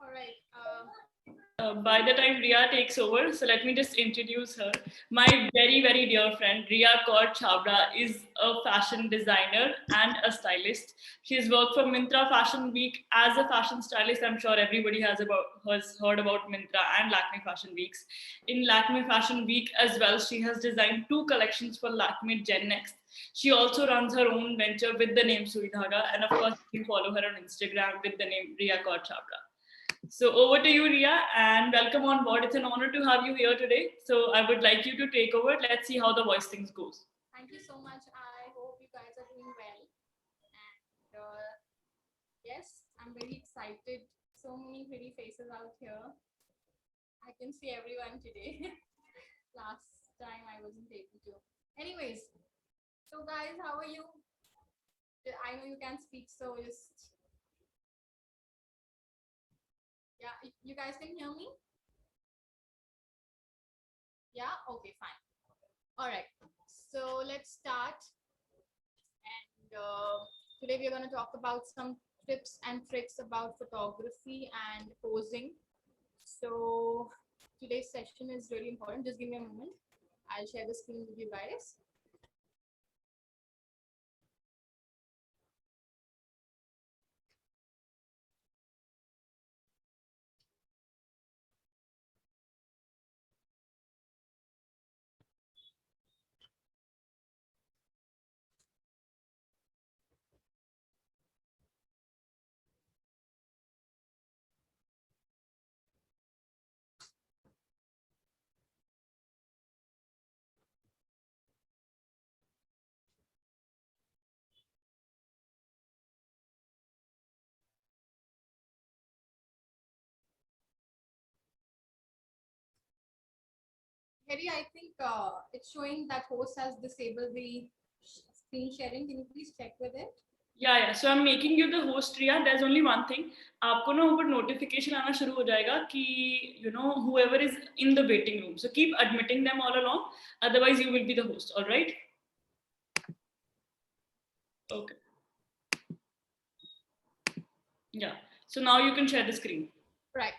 All right. By the time Ria takes over, so let me just introduce her. My very, very dear friend Ria Kaur Chabra is a fashion designer and a stylist. She's worked for Myntra Fashion Week as a fashion stylist. I'm sure everybody has heard about Myntra and Lakme Fashion Weeks. In Lakme Fashion Week as well, she has designed two collections for Lakme Gen Next. She also runs her own venture with the name Suidhaga, and of course, you can follow her on Instagram with the name Ria Kaur Chabra. So over to you, Ria, and welcome on board. It's an honor to have you here today. So I would like you to take over. Let's see how the voice things goes. Thank you so much. I hope you guys are doing well. And yes, I'm very excited. So many pretty faces out here. I can see everyone today. Last time I wasn't able to. Anyways, so guys, how are you? I know you can't speak, so just yeah, you guys can hear me? Yeah, okay, fine. All right, so let's start. And today we're going to talk about some tips and tricks about photography and posing. So today's session is really important. Just give me a moment. I'll share the screen with you guys. Harry, I think it's showing that host has disabled the screen sharing. Can you please check with it? Yeah. So I'm making you the host, Ria. There's only one thing. आपको ना ऊपर notification आना शुरू हो जाएगा कि whoever is in the waiting room. So keep admitting them all along. Otherwise, you will be the host. All right? Okay. Yeah. So now you can share the screen. Right.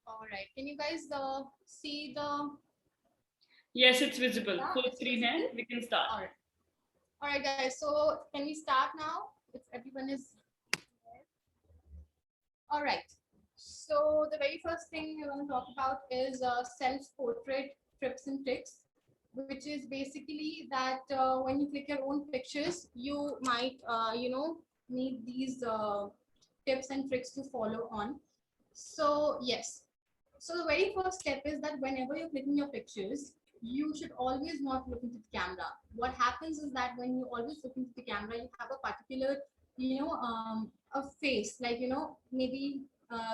All right. Can you guys see the? Yes, it's visible. Yeah, Full it's screen visible. है. We can start. All right. All right, guys. So can we start now? If everyone is all right. So the very first thing we're going to talk about is self-portrait tips and tricks, which is basically that when you click your own pictures, you might, need these tips and tricks to follow on. So yes. So the very first step is that whenever you're clicking your pictures, you should always not look into the camera. What happens is that when you always look into the camera, you have a particular, a face, like, maybe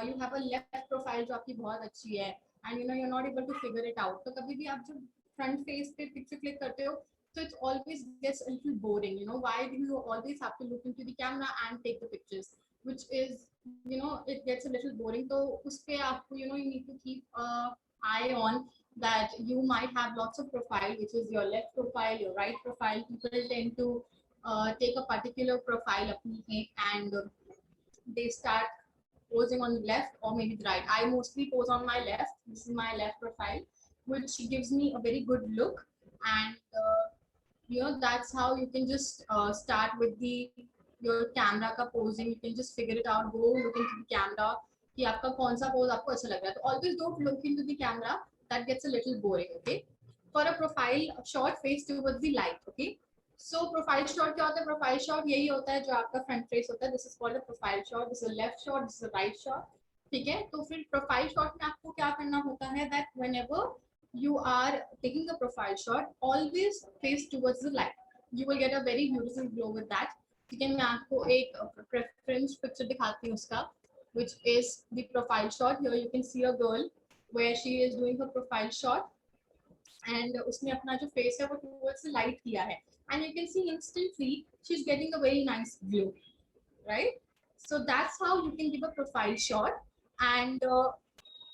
you have a left profile जो आपकी बहुत अच्छी है, and you're not able to figure it out. तो कभी भी आप जब front face पे picture click करते हो, so it always gets a little boring. Why do you always have to look into the camera and take the pictures, which is, it gets a little boring. So उस पे आपको, you need to keep a eye on that you might have lots of profile, which is your left profile, your right profile. People tend to take a particular profile अपनी and they start posing on the left or maybe the right. I mostly pose on my left. This is my left profile, which gives me a very good look. And that's how you can just start with the your camera ka posing. You can just figure it out. Go look into the camera कि आपका कौन सा pose आपको अच्छा लग रहा है. तो always don't look into the camera. That gets a little boring. Okay. For a profile shot, face towards the light. Okay. So profile shot क्या होता है? Profile shot यही होता है जो आपका front face होता है. This is called a profile shot. This is a left shot. This is a right shot. ठीक है. तो फिर profile shot में आपको क्या करना होता है? That whenever you are taking a profile shot, always face towards the light. You will get a very beautiful glow with that. ठीक है. मैं आपको एक preference picture दिखाती हूँ उसका, which is the profile shot. Here you can see a girl where she is doing her profile shot, and उसने अपना जो face है वो towards the light किया है, and you can see instantly she's getting a very nice glow, right? So that's how you can give a profile shot. And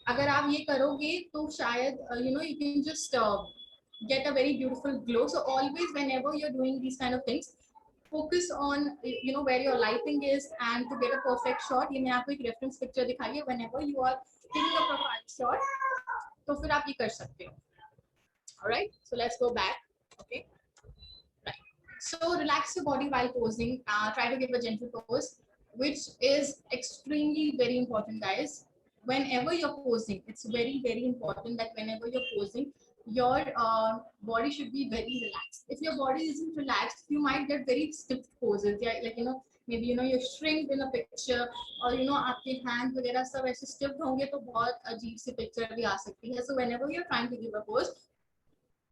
अगर आप ये करोगे तो शायद you can just get a very beautiful glow. So always whenever you're doing these kind of things, focus on where your lighting is and to get a perfect shot. ये मैं आपको एक reference picture दिखाई है. Whenever you are taking a profile shot, तो फिर आप ये कर सकते हो. All right, so let's go back. Okay, right. So relax your body while posing. Try to give a gentle pose, which is extremely very important, guys. Whenever you're posing, it's very, very important that whenever you're posing, your body should be very relaxed. If your body isn't relaxed, you might get very stiff poses. Yeah, like maybe you shrink in a picture, or आपके hands वगैरह सब ऐसे stiff होंगे तो बहुत अजीब सी picture भी आ सकती है. So whenever you're trying to give a pose,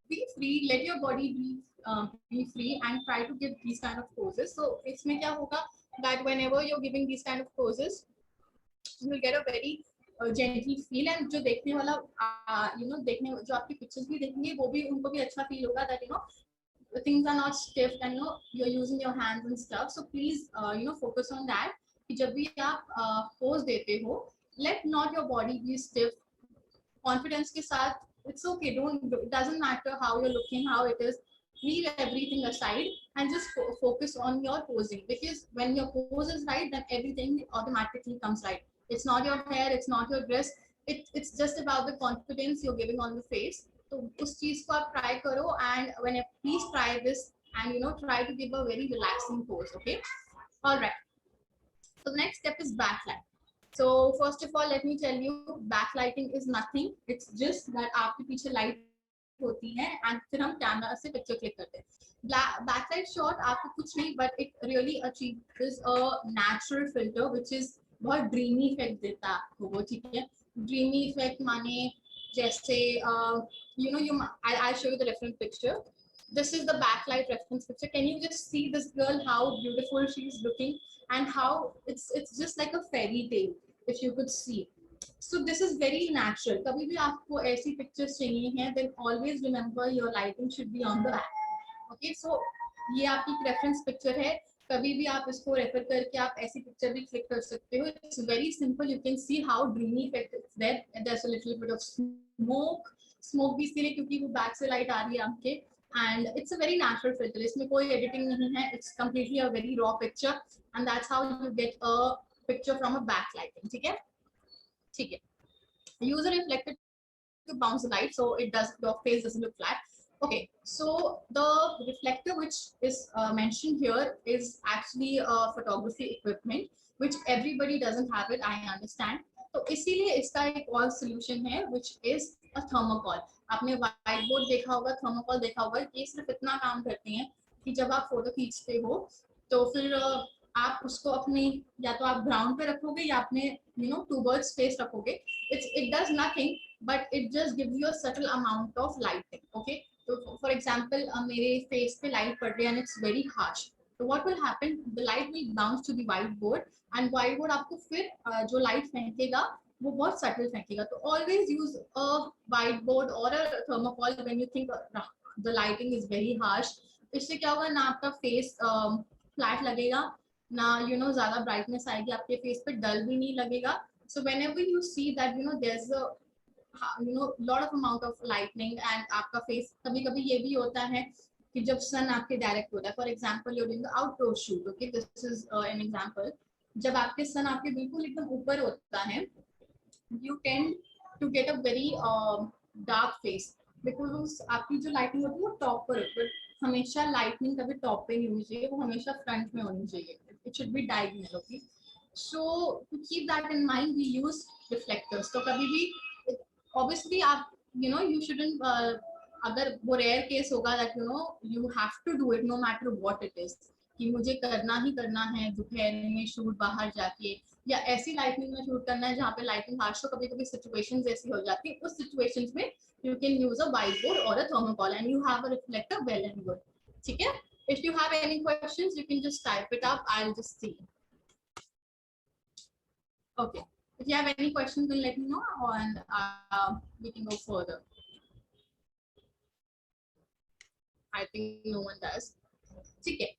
be free, let your body be free and try to give these kind of poses. So इसमें क्या होगा that whenever you're giving these kind of poses, you will get a very gentle feel, and जो देखने वाला देखने जो आपकी pictures भी देखेंगे वो भी उनको भी अच्छा feel होगा that things are not stiff and you're using your hands and stuff. So please focus on that कि जब भी आप pose देते हो, let not your body be stiff. Confidence के साथ, it's okay, it doesn't matter how you're looking, how it is, leave everything aside and just focus on your posing, because when your pose is right, then everything automatically comes right. It's not your hair, it's not your dress, it's just about the confidence you're giving on the face. So उस चीज को आप try करो, and please try this and try to give a very relaxing pose. Okay, all right. So the next step is backlight. So first of all, let me tell you, backlighting is nothing. It's just that आपके पीछे light होती है and फिर हम camera से picture click करते हैं. Backlight shot आपको कुछ नहीं, but it really achieves a natural filter which is बहुत dreamy effect देता है आपको वो. ठीक है, dreamy effect माने जैसे I'll show you the reference picture. This is the backlight reference picture. Can you just see this girl, how beautiful she is looking, and how it's just like a fairy tale, if you could see. So this is very natural. कभी भी आपको ऐसी pictures चाहिए हैं, then always remember your lighting should be on the back. Okay, so ये आपकी reference picture है. कभी भी आप इसको रेफर करके आप ऐसी पिक्चर भी क्लिक कर सकते हो. It's very simple. You can see how dreamy effect is there. There's a little bit of smoke भी इसलिए क्योंकि वो बैक से लाइट आ रही है आपके, and it's a very natural filter. इसमें कोई editing नहीं है. It's completely a very raw picture, and that's how you get a picture from a backlighting. ठीक है, ठीक है. Use a reflector to bounce the light so your face doesn't look flat. Okay, so the reflector which is mentioned here is actually a photography equipment which everybody doesn't have it, I understand. तो इसीलिए इसका एक और solution है which is a thermocol. आपने white board देखा होगा, thermocol देखा होगा. ये सिर्फ इतना काम करते हैं कि जब आप फोटो खींचते हो तो फिर आप उसको अपने या तो आप ग्राउंड पे रखोगे या अपने towards face रखोगे. It does nothing, but it just gives you a subtle amount of lighting. Okay, so for example मेरे face पे light पड़ रही है and it's very harsh. So what will happen? The light will bounce to the whiteboard, and whiteboard आपको फिर जो light फेंकेगा वो बहुत subtle फेंकेगा. तो always use a whiteboard or a thermocol when you think the lighting is very harsh. इससे क्या होगा, ना आपका face flat लगेगा, ना ज़्यादा brightness आएगी आपके face पे, dull भी नहीं लगेगा. So whenever you see that there's a lot of amount of lightning and आपका face, कभी-कभी ये भी होता है कि जब sun आपके direct होता है. For example, you're doing the outdoor shoot. Okay, this is an example. जब आपके sun आपके बिल्कुल एकदम ऊपर होता है, you tend to get a very dark face because आपकी जो lighting होती है वो top पर होती है. हमेशा lightning कभी top पे नहीं होनी चाहिए, वो हमेशा front में होनी चाहिए. It should be diagonal. Okay, so to keep that in mind, we use reflectors. तो कभी भी obviously आप you shouldn't अगर वो rare case होगा that you have to do it no matter what it is, कि मुझे करना ही करना है दोपहर में शूट बाहर जाके या ऐसी लाइटनिंग में शूट करना है जहाँ पे लाइटिंग हार्श हो. कभी-कभी सिचुएशंस ऐसी हो जाती है, उस सिचुएशंस में you can use a whiteboard or a thermocol and you have a reflector, well and good. ठीक है, if you have any questions you can just type it up, I'll just see. Okay, if you have any questions then let me know and we can go further. I think no one does. Okay,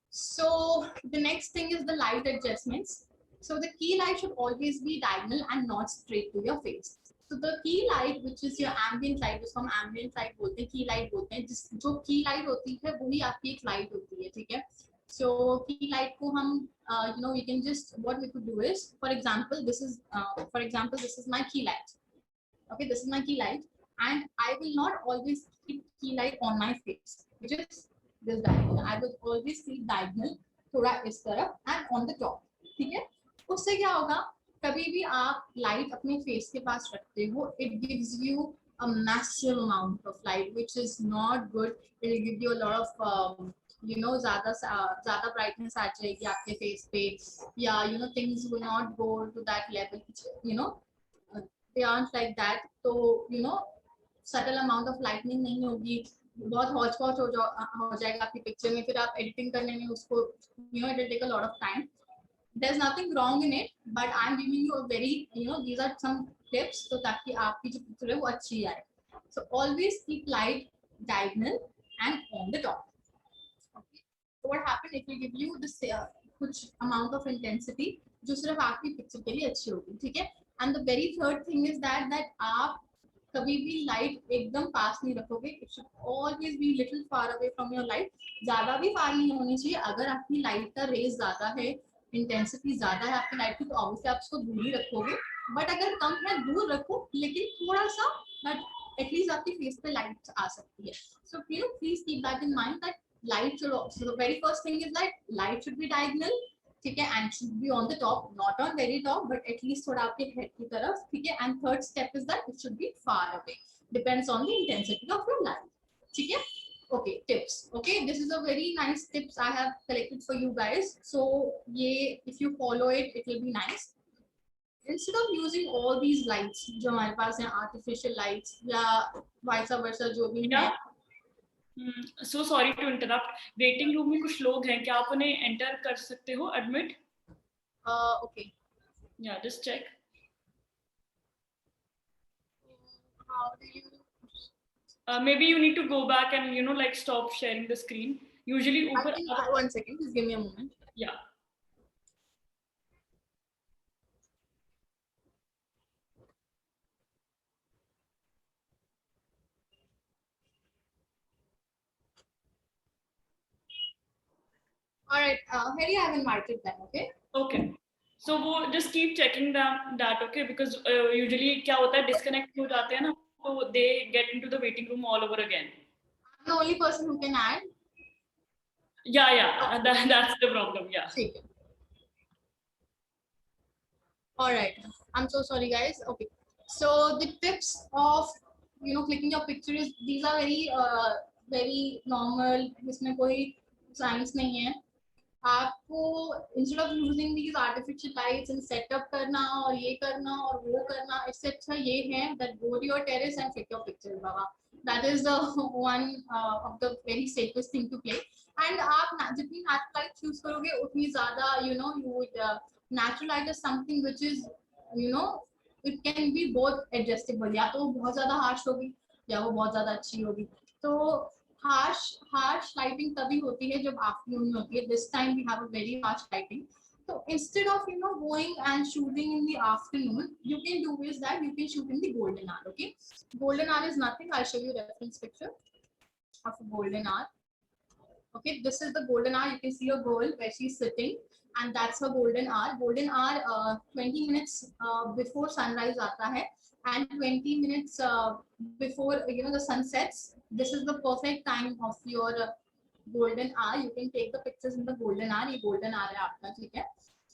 so the next thing is the light adjustments. So the key light should always be diagonal and not straight to your face. So the key light, which is your ambient light, जिसको हम ambient light बोलते हैं, key light बोलते हैं, जो key light होती है वही आपकी एक light होती है. ठीक है, So key light को हम we can just, what we could do is, for example this is my key light. Okay, this is my key light, and I will not always keep key light on my face, which is this diagonal. I will always keep diagonal थोड़ा इस तरफ and on the top. ठीक है, उससे क्या होगा, कभी भी आप लाइट अपने फेस के पास रखते हो, it gives you a massive amount of light, which is not good. It will give you a lot of ज़्यादा brightness आ जाएगी आपके फेस पे, या things will not go to that level, they aren't like that. तो subtle amount of lightning नहीं होगी, बहुत Hooch पॉच हो जाएगा आपकी पिक्चर में, फिर आप एडिटिंग करने में उसको it will take a lot of time. There's nothing wrong in it, but I'm giving you a very, these are some tips so ताकि आपकी जो पिक्चर है वो अच्छी आए. So always keep light diagonal and on the top. Okay. So what happened, it will give you this कुछ amount of intensity जो सिर्फ आपकी पिक्चर के लिए अच्छी होगी. ठीक है. And the very third thing is that आप कभी भी लाइट एकदम पास नहीं रखोगे. It should always be little far away from your light. ज्यादा भी फार नहीं होनी चाहिए. अगर आपकी लाइट का रेज ज्यादा है, इंटेंसिटी ज्यादा है आपकी लाइट की, तो ऑब्वियसली आप उसको दूर ही रखोगे. बट अगर कम है, दूर रखो, लेकिन थोड़ा सा, बट एटलीस्ट आपकी फेस पे लाइट आ सकती है. So please keep that in mind that light should also, so the very first thing is that light should be diagonal, ठीक है, and should be on the top, not on very top, but at least थोड़ा आपके head की तरफ. ठीक है. And third step is that it should be far away, depends on the intensity of your light. ठीक है. Okay, tips. Okay, this is a very nice tips I have collected for you guys. So ये, if you follow it, it will be nice. Instead of using all these lights जो हमारे पास हैं, artificial lights या vice versa जो भी है. So sorry to interrupt. Waiting room में कुछ लोग हैं, क्या आप उन्हें enter कर सकते हो? Admit. Okay. Yeah, just check. How do you? Maybe you need to go back and like stop sharing the screen. Usually, one second, just give me a moment. Yeah. All right, Harry, I have invited them. Okay. Okay. So वो just keep checking that, okay, because usually क्या होता है, disconnect हो जाते हैं ना, so they get into the waiting room all over again. I'm the only person who can add. Yeah, that's the problem. Yeah. All right, I'm so sorry, guys. Okay, so the tips of clicking your picture is, these are very normal. इसमें कोई science नहीं है. आपको instead of using these artificial lights and setup करना और ये करना और वो करना, इससे अच्छा ये है that go to your terrace and click your picture, Baba. That is the one of the very safest thing to play. And आप जितनी natural light choose करोगे उतनी ज़्यादा you would natural light is something which is it can be both adjustable. या तो बहुत ज़्यादा harsh होगी या वो बहुत ज़्यादा अच्छी होगी. तो harsh lighting तभी होती है जब afternoon में होती है. This time we have a very harsh lighting. So instead of going and shooting in the afternoon, you can do is that you can shoot in the golden hour. Okay, golden hour is nothing. I'll show you a reference picture of a golden hour. Okay, this is the golden hour. You can see a girl where she's sitting, and that's her golden hour. Golden hour 20 minutes before sunrise आता है, and 20 minutes before the sun sets. This is the perfect time of your golden hour. You can take the pictures in the golden hour. ये golden hour है आपका. ठीक है.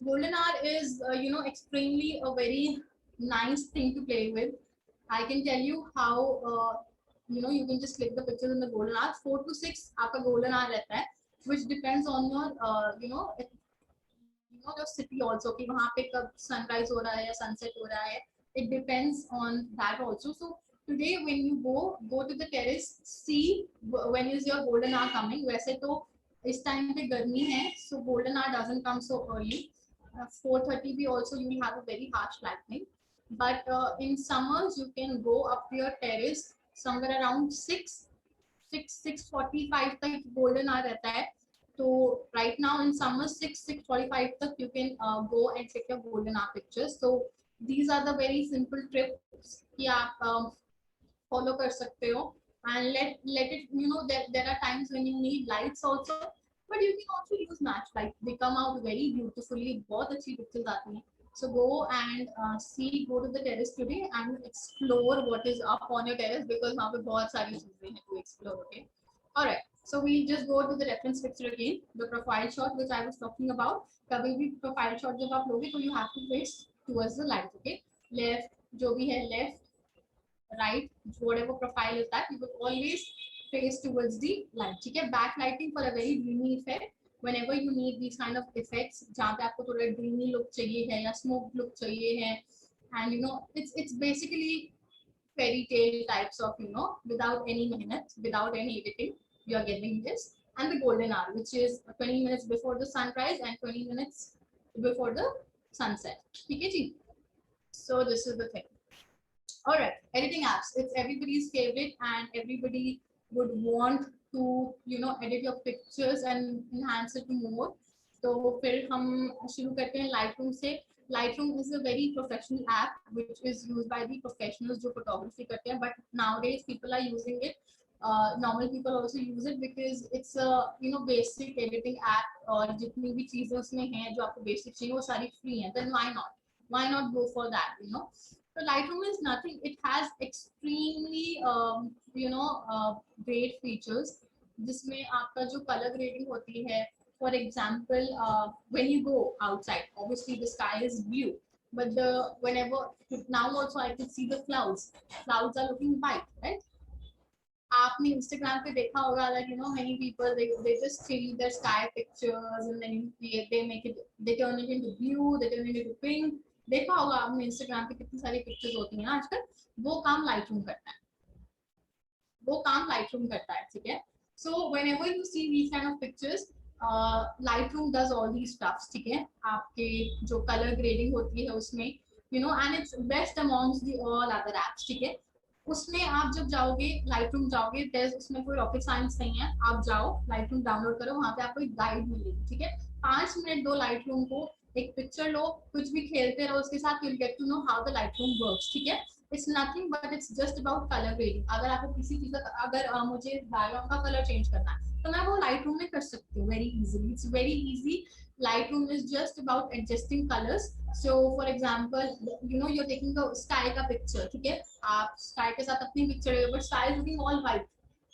Golden hour is extremely a very nice thing to play with. I can tell you how you can just click the pictures in the golden hour. 4 to 6 आपका golden hour रहता है, which depends on your your city also, कि वहाँ पे कब sunrise हो रहा है या sunset हो रहा है. It depends on that also. So today when you go to the terrace, see when is your golden hour coming. वैसे तो इस time पे गर्मी है, so golden hour doesn't come so early. 4:30 भी also you will have a very harsh lightning. But in summers you can go up to your terrace somewhere around 6:45 तक golden hour रहता है. So right now in summer 6:45 तक you can go and take your golden hour pictures. So these are the very simple tips कि आप follow कर सकते हो. And let it there are times when you need lights also. but you can also use match light. They come out very beautifully, बहुत अच्छी pictures आती हैं. So go and go to the terrace today and explore what is up on your terrace, because वहाँ पे बहुत सारी चीजें हैं to explore. Okay. All right. So we just go to the reference picture again, the profile shot which I was talking about. कभी भी profile shot जब आप लोगे तो you have to face towards the light. Okay. Left जो भी है left, right, whatever profile is that, you will always face towards the light. ठीक है. Backlighting for a very dreamy effect. Whenever you need these kind of effects, जहाँ पे आपको थोड़ा dreamy look चाहिए है या smoke look चाहिए है, and you know it's basically fairy tale types of, you know, without any mehnat, without any editing, you are getting this. And the golden hour, which is 20 minutes before the sunrise and 20 minutes before the sunset. ठीक है जी. So this is the thing. All right, editing apps. It's everybody's favorite, and everybody would want to, you know, edit your pictures and enhance it more. So फिर हम शुरू करते हैं Lightroom से. Lightroom is a very professional app which is used by the professionals जो photography करते हैं. But nowadays people are using it. Normal people also use it because it's a, you know, basic editing app. और जितनी भी चीजें उसमें हैं जो आपको basic चाहिए वो सारी free हैं. Then why not? Why not go for that? You know. So Lightroom is nothing. It has extremely, you know, great features. जिसमें आपका जो color grading होती है, for example, when you go outside, obviously the sky is blue, but whenever now also I can see the clouds. Clouds are looking white, right? आपने Instagram पे देखा होगा, like, you know, many people they just change their sky pictures and then they turn it into blue, they turn it into pink. देखा होगा आपने Instagram पे कितनी सारी pictures होती हैं ना आजकल. वो काम Lightroom करता है. वो काम Lightroom करता है. ठीक है. So whenever you see these kind of pictures, Lightroom does all these stuffs. ठीक है. आपके जो color grading होती है उसमें, you know, and it's best amongst the all other apps. ठीक है. उसमें आप जब जाओगे Lightroom जाओगे, उसमें कोई रॉकेट साइंस नहीं है. आप जाओ Lightroom डाउनलोड करो, वहां पे आपको एक गाइड मिलेगी. ठीक है. 5 मिनट दो Lightroom को, एक पिक्चर लो, कुछ भी खेलते रहो उसके साथ, you'll get to know how the Lightroom works. ठीक है. It's nothing but it's just about color grading. अगर आपको किसी चीज का, अगर मुझे बैकग्राउंड का कलर चेंज करना है तो मैं वो Lightroom में कर सकती हूँ very easily. It's very easy. Lightroom is just about adjusting colors. So for example, you know, you're taking the sky का picture. ठीक है. आप sky के साथ अपनी picture है, but sky is looking all white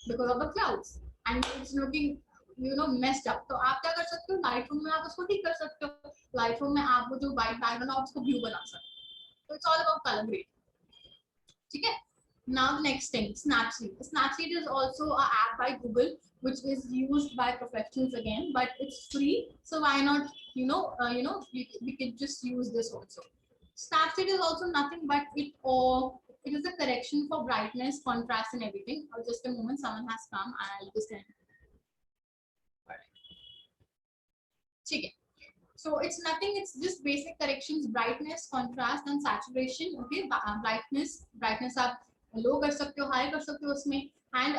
because of the clouds and it's looking, you know, messed up. तो आप क्या कर सकते हो, Lightroom में आप उसको ठीक कर सकते हो. Lightroom में आप वो जो white background है उसको blue बना सकते हो. So it's all about color grading. ठीक है. Now the next thing, Snapseed. Snapseed is also an app by Google which is used by professionals again, but it's free. So why not, we can just use this also. Snapseed is also nothing but it is a correction for brightness, contrast, and everything. Just a moment, someone has come. I'll just end. All right. ठीक है. So it's nothing, it's just basic corrections, brightness, contrast and saturation. Okay, brightness आप low कर सकते हो, high कर सकते हो उसमें. And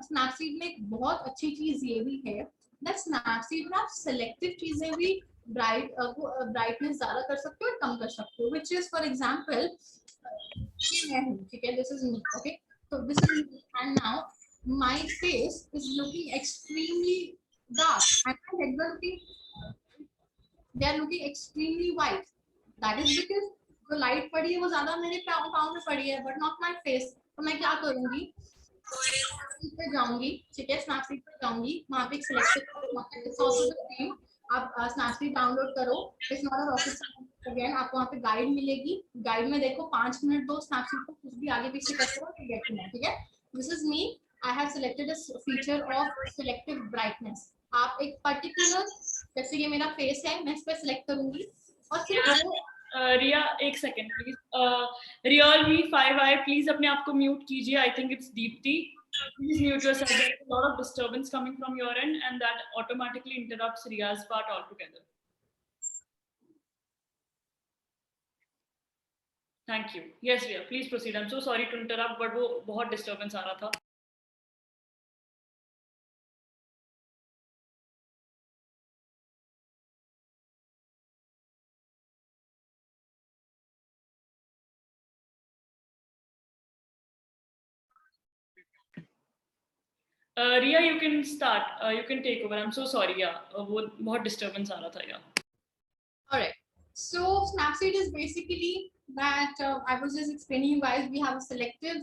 Snapseed में एक बहुत अच्छी चीज ये भी है that Snapseed में आप selective चीजें भी brightness ज़्यादा कर सकते हो और कम कर सकते हो. Which is, for example, ये मैं हूँ, ठीक है, this is me. Okay, so this is me, and now my face is looking extremely dark and my legs are looking, they are looking extremely white. That is because जो light पड़ी है वो ज्यादा मेरे पाँव में पड़ी है, but not my face. तो मैं क्या करूंगी, पे जाऊंगी. ठीक है. स्नैपसीड पे जाऊंगी, वहां पे एक सिलेक्टेड, आप स्नैपसीड डाउनलोड करो. It's not a rocket science again. आपको वहां पे गाइड मिलेगी. गाइड में देखो 5 मिनट दो स्नैपसीड को, कुछ भी आगे पीछे करते रहो. ठीक है. This is me. I have selected a feature of selective brightness. आप एक पर्टिकुलर, जैसे ये मेरा फेस है, मैं इस पे सिलेक्ट करूंगी और सिर्फ रिया एक second please. Real me 5i please अपने आप को म्यूट कीजिए. I think it's Deepti. Please mute yourself. There's a lot of disturbance coming from your end, and that automatically interrupts Ria's part altogether. Thank you. Yes, Ria, please proceed. I'm so sorry to interrupt, but वो बहुत disturbance आ रहा था. Ria, you can start. You can take over. I'm so sorry. Yeah, वो बहुत disturbance आ रहा था. Yeah. All right. So Snapseed is basically that I was just explaining you guys. We have a selective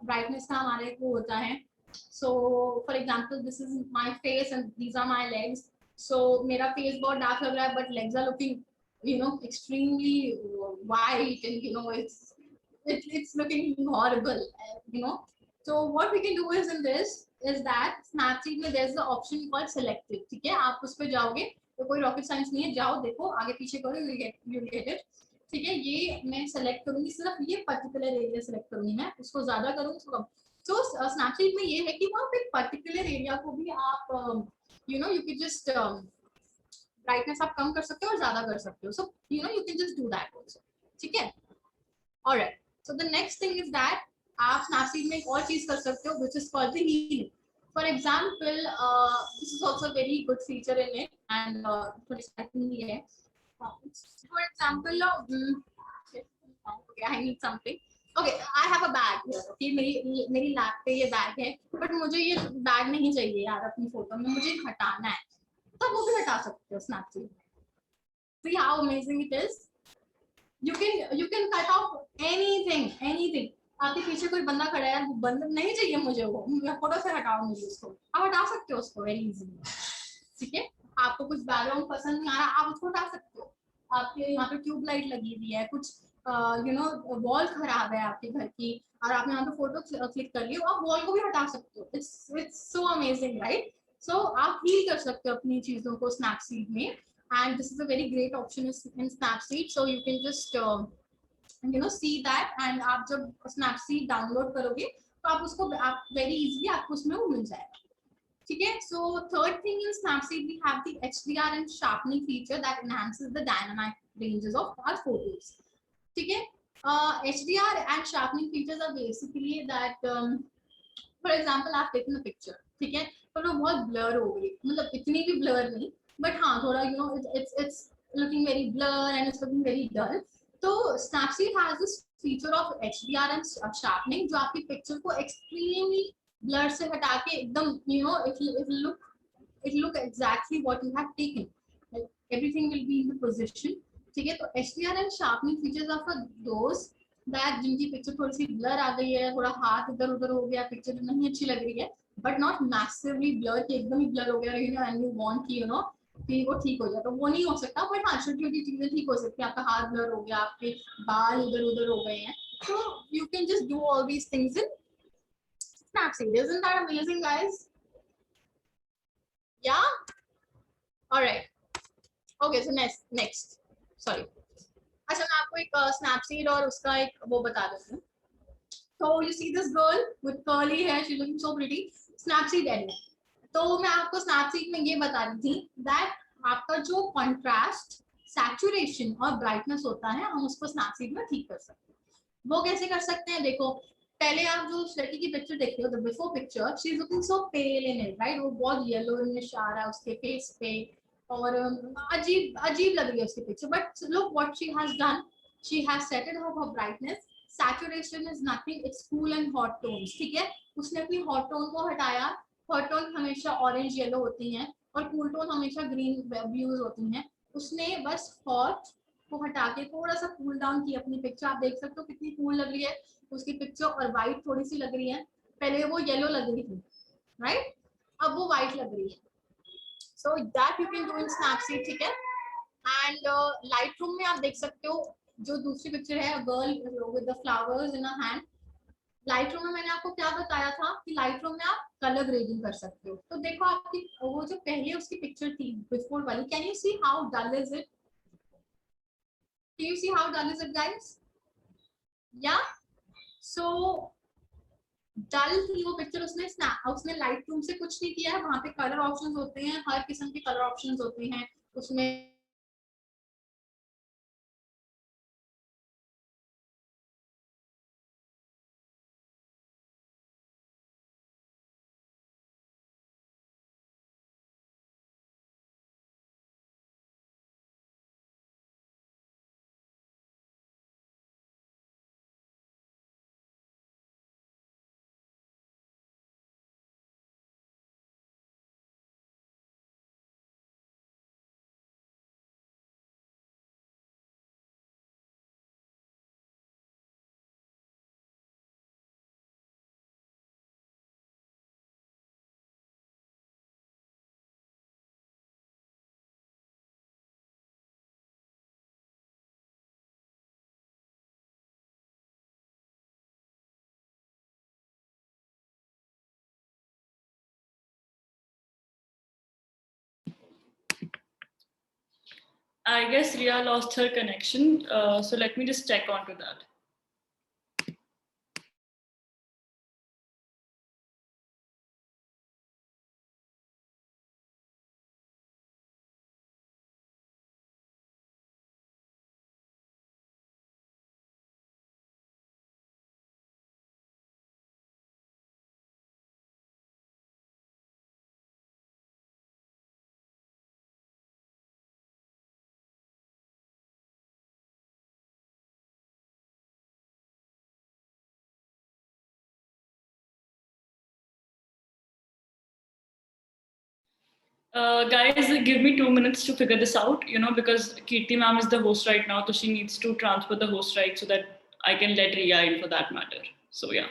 brightness का हमारे को होता है. So for example, this is my face and these are my legs. So मेरा face बहुत dark लग रहा है, but legs are looking, you know, extremely white, and you know it's looking horrible, you know. So what we can do is in this is that Snapseed में there's the option called selective. ठीक है, आप उस पे जाओगे तो कोई rocket science नहीं है, जाओ देखो आगे पीछे करो, यू गेट इट. ठीक है, ये मैं सेलेक्ट करूंगी, सिर्फ ये पर्टिकुलर एरिया सेलेक्ट करूंगी, मैं उसको ज्यादा करूंगी उसको कम. तो स्नैपसीड में ये है कि वहाँ पे पर्टिकुलर एरिया को भी आप you know you can just brightness आप कम कर सकते हो और ज्यादा कर सकते हो. So you know you can just do that also. ठीक है, alright. So the next thing is that आप स्नैपसीड में एक और चीज कर सकते हो which is called the healing. For example, this is also a very good feature in it, and okay, for example, okay, I need something. Okay, I have a bag here. Okay, मेरी lap पे ये bag है, but मुझे ये bag नहीं चाहिए यार अपनी फोटो में, मुझे हटाना है, तो वो भी हटा सकते हो Snapseed. See how amazing it is. You can cut off anything. आपके पीछे कोई बंदा खड़ा है, वो बंदा नहीं चाहिए मुझे, वो फोटो से हटाओ मुझे उसको, आप हटा सकते हो उसको वेरी इजीली. ठीक है, आपको कुछ बैकग्राउंड पसंद नहीं आ रहा, आप उसको हटा सकते हो. आपके यहाँ पे ट्यूब लाइट लगी हुई है, कुछ यू नो वॉल खराब है आपके घर की, और आपने यहाँ पे फोटो क्लिक कर लिया, आप वॉल को भी हटा सकते हो. It's so amazing, right? So आप हील कर सकते हो अपनी चीजों को स्नैपसीड में, and this is a very great option in Snapseed. So you can just you know see that, and आप जब Snapseed डाउनलोड करोगे तो आप उसको आप very easily आपको उसमें वो मिल जाएगा. ठीक है, so third thing in Snapseed we have the HDR and sharpening feature that enhances the dynamic ranges of our photos. ठीक है, HDR and sharpening features are basically that for example आप taking a picture, ठीक है, पर वो बहुत blur हो गई, मतलब इतनी भी blur नहीं, but हाँ थोड़ा you know it's looking very blur and it's looking very dull. तो Snapseed has this feature of HDR and sharpening जो आपकी पिक्चर को extremely blur से हटा के एकदम you know it look exactly what you have taken, like everything will be in the position. ठीक है, तो HDR and sharpening features are for those that जिनकी पिक्चर थोड़ी सी ब्लर आ गई है, थोड़ा हाथ इधर उधर हो गया, पिक्चर नहीं अच्छी लग रही है, बट नॉट मैसिवली ब्लर कि एकदम ही ब्लर हो गया, you know and you want कि यू नो कि वो ठीक हो जाए, तो वो नहीं हो सकता. बट हाँ छोटी छोटी चीजें ठीक हो सकती है, आपका हाथ ब्लर हो गया, आपके बाल इधर उधर हो गए हैं, तो you can just do all these things in Snapseed. Isn't that amazing, guys? Yeah. All right. Okay, so next sorry. अच्छा मैं आपको एक Snapseed और उसका एक वो बता देती हूँ. So you see this girl with curly hair, she's looking so pretty. Snapseed edit. तो मैं आपको Snapseed में ये बता रही थी that आपका जो contrast, saturation और brightness होता है, हम उसको Snapseed में ठीक कर सकते हैं. वो कैसे कर सकते हैं? देखो, पहले आप जो उस लड़की की पिक्चर देखते हो, the before picture, she is looking so pale in it, right? वो बहुत येलोइश आ रहा है उसके फेस पे, और अजीब अजीब लग रही है उसकी picture. But look what she has done, she has setted her brightness. Saturation is nothing, it's cool and hot tones. ठीक है, उसने अपनी हॉट टोन को हटाया. हॉट टोन हमेशा ऑरेंज येलो होती हैं और कूल टोन हमेशा ग्रीन ब्लूज होती हैं. उसने बस हॉट को हटा के थोड़ा सा कूल डाउन की अपनी पिक्चर. आप देख सकते हो कितनी कूल लग रही है उसकी पिक्चर, और व्हाइट थोड़ी सी लग रही है. पहले वो येलो लग रही थी, राइट? अब वो व्हाइट लग रही है. So that you can do in Snapseed. ठीक है, एंड Lightroom में आप देख सकते हो जो दूसरी पिक्चर है, girl with the flowers in a hand. Lightroom में मैंने आपको क्या बताया था कि Lightroom में आप कलर ग्रेडिंग कर सकते हो. तो देखो आपकी वो जो पहले उसकी पिक्चर थी बिफोर वाली, can you see how dull is it? Can you see how dull is it, guys? Yeah. So डल थी वो पिक्चर, उसने Lightroom से कुछ नहीं किया है. वहां पे कलर ऑप्शंस होते हैं, हर किस्म के कलर ऑप्शंस होते हैं उसमें. I guess Ria lost her connection. So let me just check onto that. Guys, give me 2 minutes to figure this out, because Kirti ma'am is the host right now, so she needs to transfer the host right so that I can let Ria in for that matter. So yeah.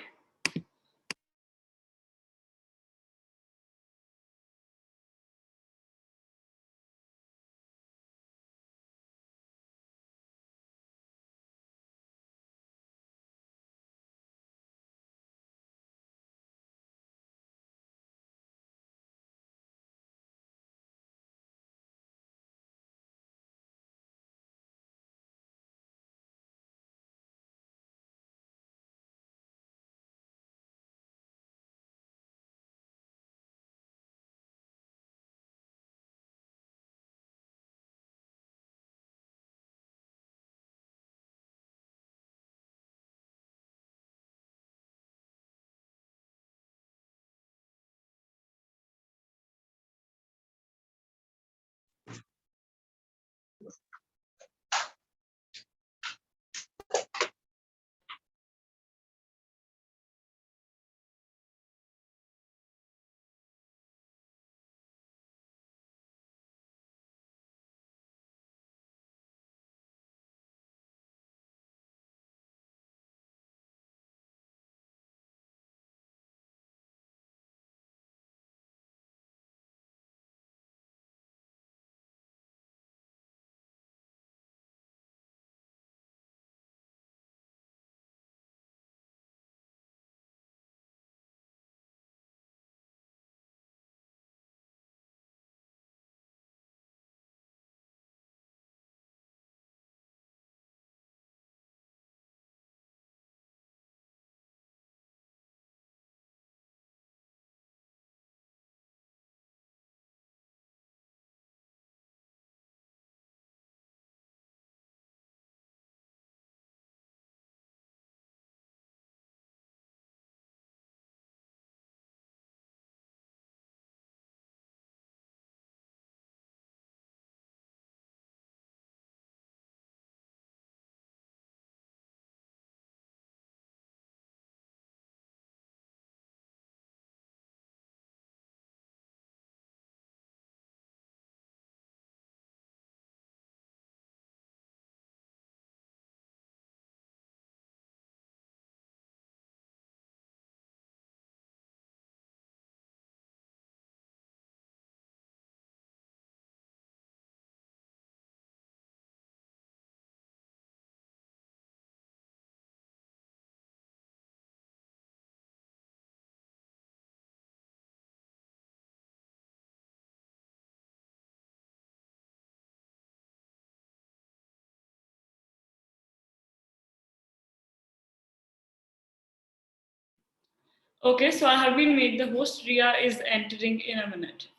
Okay, so I have been made the host. Ria is entering in a minute.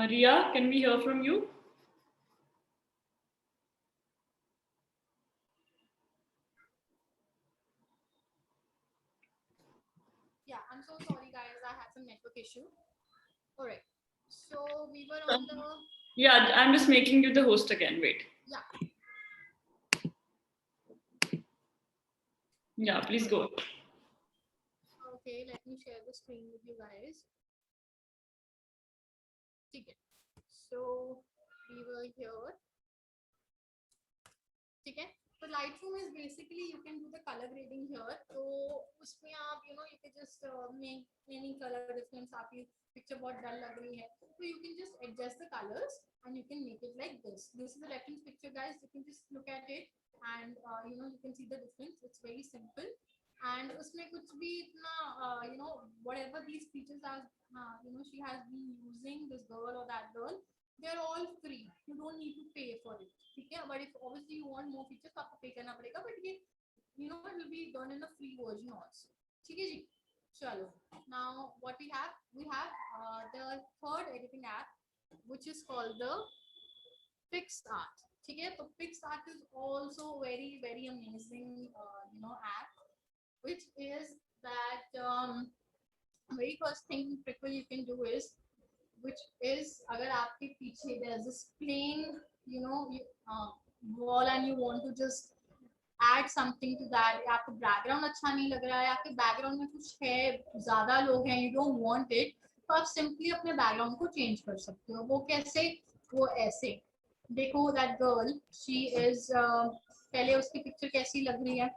Ria, can we hear from you? I'm so sorry guys, I had some network issue. All right, so we were on the, yeah, I'm just making you the host again. Wait. Yeah, please go. Okay, let me share the screen with you guys. Okay, so we were here. Okay, so Lightroom is basically you can do the color grading here. So उसमें आप you can just make any color difference. आपकी picture बहुत dull लग रही है, so you can just adjust the colors and you can make it like this. This is the reference picture, guys. You can just look at it and you can see the difference. It's very simple. And उसमें कुछ भी इतना whatever these features are she has been using, this girl or that girl, they're all free. You don't need to pay for it. ठीक है, but if obviously you want more features तो आपको pay करना पड़ेगा, but ये it will be done in a free version also. ठीक है जी, चलो. Now what we have the third editing app, which is called the PicsArt. ठीक है, तो PicsArt is also very very amazing app, which is that very first thing Prickle you can do is, which is अगर आपके पीछे there's this plain wall and you want to just add something to that, या आपको background अच्छा नहीं लग रहा है, आपके background में कुछ है, ज़्यादा लोग हैं, you don't want it, तो आप simply अपने background को change कर सकते हो. वो कैसे? वो ऐसे देखो, that girl, she is पहले उसकी picture कैसी लग रही है,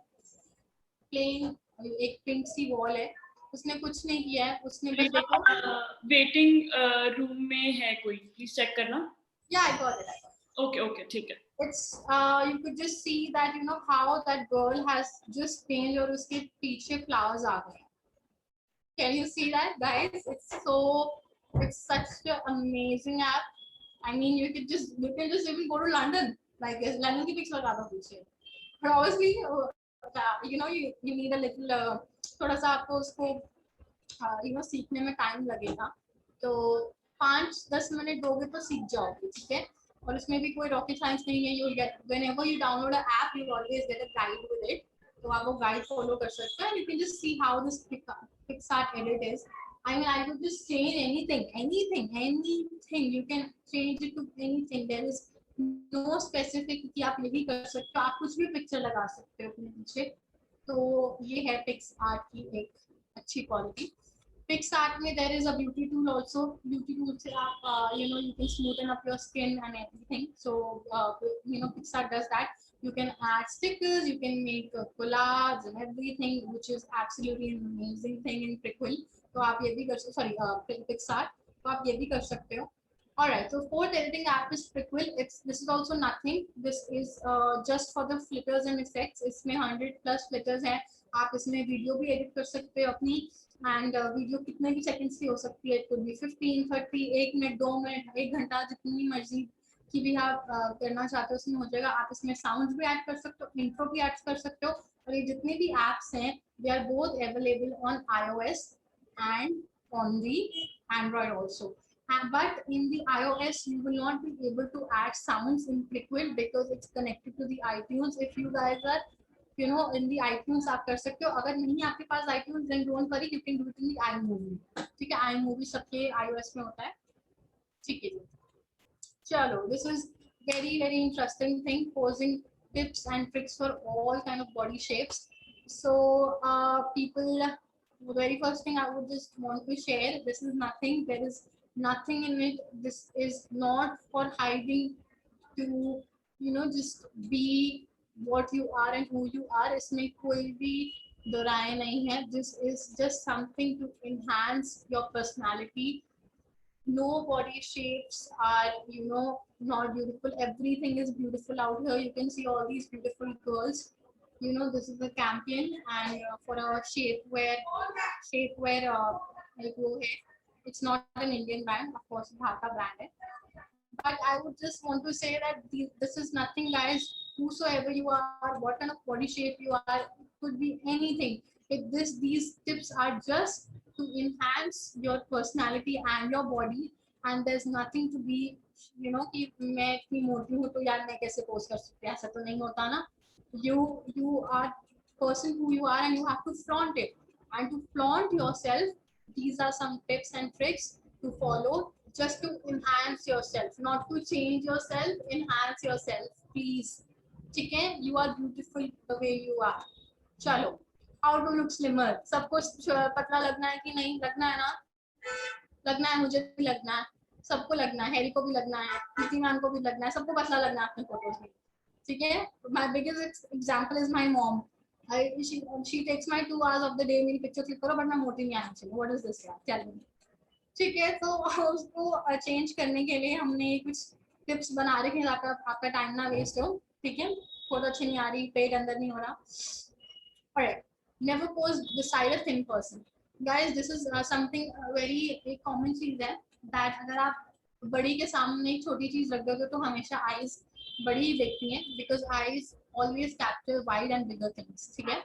plain एक pink सी wall है, उसने कुछ नहीं किया है, उसने बस देखो वेटिंग रूम में है कोई, प्लीज चेक करना. Yeah, I got it. Okay, ठीक है. It's you could just see that how that girl has just changed और उसके पीछे flowers आ गए. Can you see that, guys? It's such an amazing app. I mean, you can just even go to London, like London की pics लगा दो पीछे. But obviously, you need a little थोड़ा सा आपको उसको सीखने में टाइम लगेगा, तो 5-10 मिनट दोगे तो सीख जाओगे. ठीक है, और उसमें भी कोई रॉकेट साइंस नहीं है. You get whenever you download an app, you always get a guide with it. तो आप वो गाइड फॉलो कर सकते हैं. You can just see how this PicsArt edit is. I mean, I could just change anything. You can change it to anything. There is no specific कि आप यही कर सकते हो. आप कुछ भी पिक्चर लगा सकते हो अपने पीछे. तो ये है PicsArt की एक अच्छी क्वालिटी. PicsArt में there is a beauty tool also. Beauty tool से आप you can smoothen up your skin and everything. So PicsArt does that. You can add stickers, you can make collage and everything, which is absolutely an amazing thing in Prickle. तो आप ये भी कर PicsArt, तो आप ये भी कर सकते हो. Alright, so fourth editing app is Prickle. This is also nothing. This is just for the flickers and effects. इसमें 100+ flickers हैं. आप इसमें वीडियो भी एडिट कर सकते हो अपनी, एंड वीडियो कितने भी सेकंड्स की हो सकती है. It could be 15, 30, 1 minute, 2 minute, 1 घंटा, जितनी मर्जी की भी आप करना चाहते हो उसमें हो जाएगा. आप इसमें साउंड्स भी ऐड कर सकते हो, इंट्रो भी ऐड कर सकते हो. और ये जितने भी एप्स हैं, they are both available on iOS and on the Android also. But in the iOS, you will not be able to add sounds in Prickle because it's connected to the iTunes. If you guys are in the iTunes आप कर सकते हो. अगर नहीं आपके पास iTunes, then don't worry, you can do it in the iMovie. ठीक है, iMovie सबके iOS में होता है. ठीक है जी, चलो. This is very very interesting thing, posing tips and tricks for all kind of body shapes. So people, the very first thing I would just want to share, this is nothing, there is nothing in it. This is not for hiding, to just be what you are and who you are. इसमें कोई भी दो राय नहीं है. This is just something to enhance your personality. No body shapes are not beautiful. Everything is beautiful out here. You can see all these beautiful girls. This is the Campion, and for a shapewear like वो है. It's not an Indian brand, of course, Dhaka brand है. But I would just want to say that this is nothing, guys. Whosoever you are, what kind of body shape you are, it could be anything. These tips are just to enhance your personality and your body, and there's nothing to be कि मैं इतनी मोटी हूँ तो यार मैं कैसे post कर सकती हूँ, ऐसा तो नहीं होता ना. You are person who you are and you have to flaunt it. and to flaunt yourself. These are some tips and tricks to follow just to enhance yourself, not to change yourself, enhance yourself, please. ठीक है, you are beautiful the way you are. चलो, how to look slimmer. सबको पतला लगना है कि नहीं लगना है ना? लगना है, मुझे भी लगना है, सबको लगना है, हैरी को भी लगना है, प्रीति मैम को भी लगना है, सबको पतला लगना है अपने फोटोज में. ठीक है, my biggest example is my mom. She takes my 2 hours of the day मेरी पिक्चर क्लिक करो, बट मैं मोटी नहीं आनी चाहिए. What is this यार, क्या लगे? ठीक है, तो उसको चेंज करने के लिए हमने कुछ टिप्स बना रखे हैं ताकि आपका टाइम ना वेस्ट हो. ठीक है, फोटो अच्छी नहीं आ रही, पेट अंदर नहीं हो रहा. Alright, never pose beside a thin person. Guys, this is something very common चीज है that अगर आप बड़ी के सामने एक छोटी चीज रख दोगे तो हमेशा eyes बड़ी ही देखती हैं, because eyes always capture wide and bigger things. ठीक है,